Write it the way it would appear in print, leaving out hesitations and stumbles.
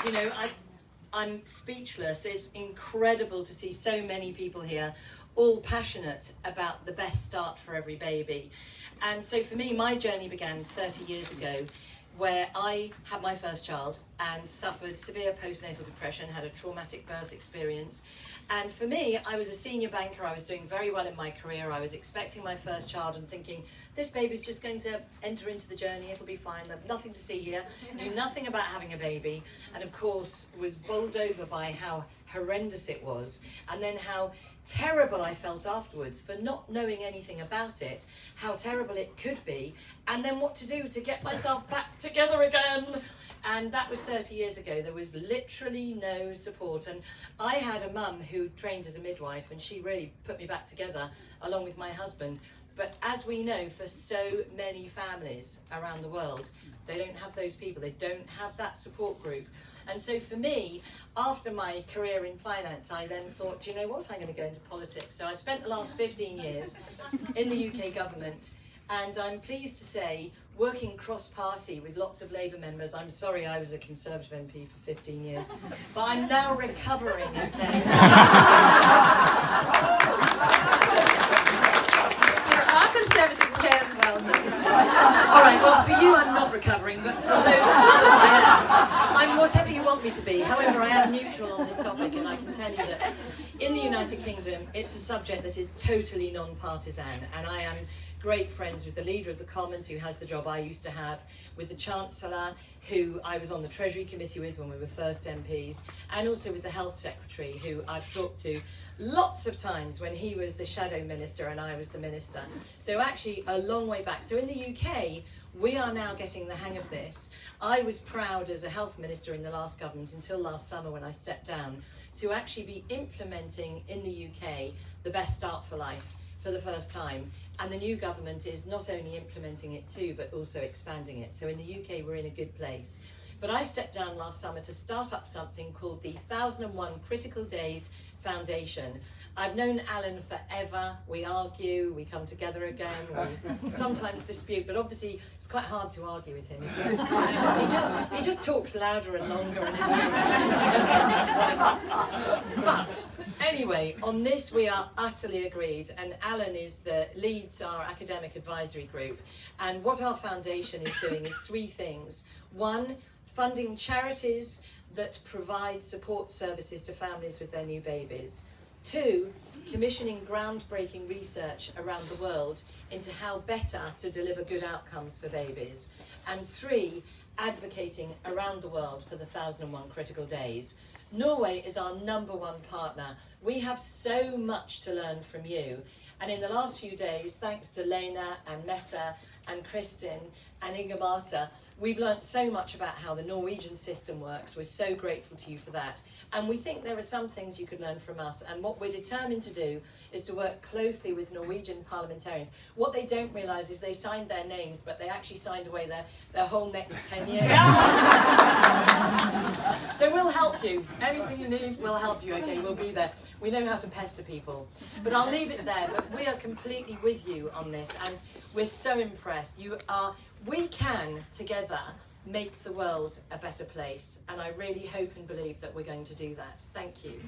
you know, I'm speechless. It's incredible to see so many people here, all passionate about the best start for every baby. And so for me, my journey began 30 years ago, where I had my first child and suffered severe postnatal depression, had a traumatic birth experience. And for me, I was a senior banker, I was doing very well in my career, I was expecting my first child and thinking, this baby's just going to enter into the journey, it'll be fine, there's nothing to see here, knew nothing about having a baby, and of course was bowled over by how horrendous it was, and then how terrible I felt afterwards for not knowing anything about it, how terrible it could be, and then what to do to get myself back together again. And that was 30 years ago. There was literally no support, and I had a mum who trained as a midwife, and she really put me back together along with my husband. But as we know, for so many families around the world, they don't have those people, they don't have that support group. And so for me, after my career in finance, I then thought, you know what, I'm going to go into politics. So I spent the last 15 years in the UK government, and I'm pleased to say, working cross-party with lots of Labour members. I'm sorry I was a Conservative MP for 15 years, but I'm now recovering, okay? Our Conservatives care as well. So. All right, well, for you I'm not recovering, but for those others I am. I'm whatever you want me to be. However, I am neutral on this topic, and I can tell you that in the United Kingdom, it's a subject that is totally non-partisan, and I am great friends with the Leader of the Commons, who has the job I used to have, with the Chancellor, who I was on the Treasury Committee with when we were first MPs, and also with the Health Secretary, who I've talked to lots of times when he was the Shadow Minister and I was the Minister. So actually a long way back. So in the UK, we are now getting the hang of this. I was proud as a Health Minister in the last government, until last summer when I stepped down, to actually be implementing in the UK the Best Start for Life for the first time. And the new government is not only implementing it too, but also expanding it. So in the UK, we're in a good place. But I stepped down last summer to start up something called the 1001 Critical Days Foundation. I've known Alan forever. We argue, we come together again, we sometimes dispute, but obviously it's quite hard to argue with him, isn't it? He just talks louder and longer and But anyway, on this we are utterly agreed, and Alan leads our academic advisory group, and what our foundation is doing is three things. One, funding charities that provide support services to families with their new babies. Two, commissioning groundbreaking research around the world into how better to deliver good outcomes for babies. And three, advocating around the world for the 1001 Critical Days. Norway is our #1 partner. We have so much to learn from you. And in the last few days, thanks to Lena and Mette and Kristin and Inga Marta, we've learnt so much about how the Norwegian system works. We're so grateful to you for that. And we think there are some things you could learn from us. And what we're determined to do is to work closely with Norwegian parliamentarians. What they don't realise is they signed their names, but they actually signed away their whole next 10 years. So we'll help you. Anything you need, we'll help you, okay? We'll be there. We know how to pester people. But I'll leave it there. But we are completely with you on this, and we're so impressed. We can, together, make the world a better place. And I really hope and believe that we're going to do that. Thank you.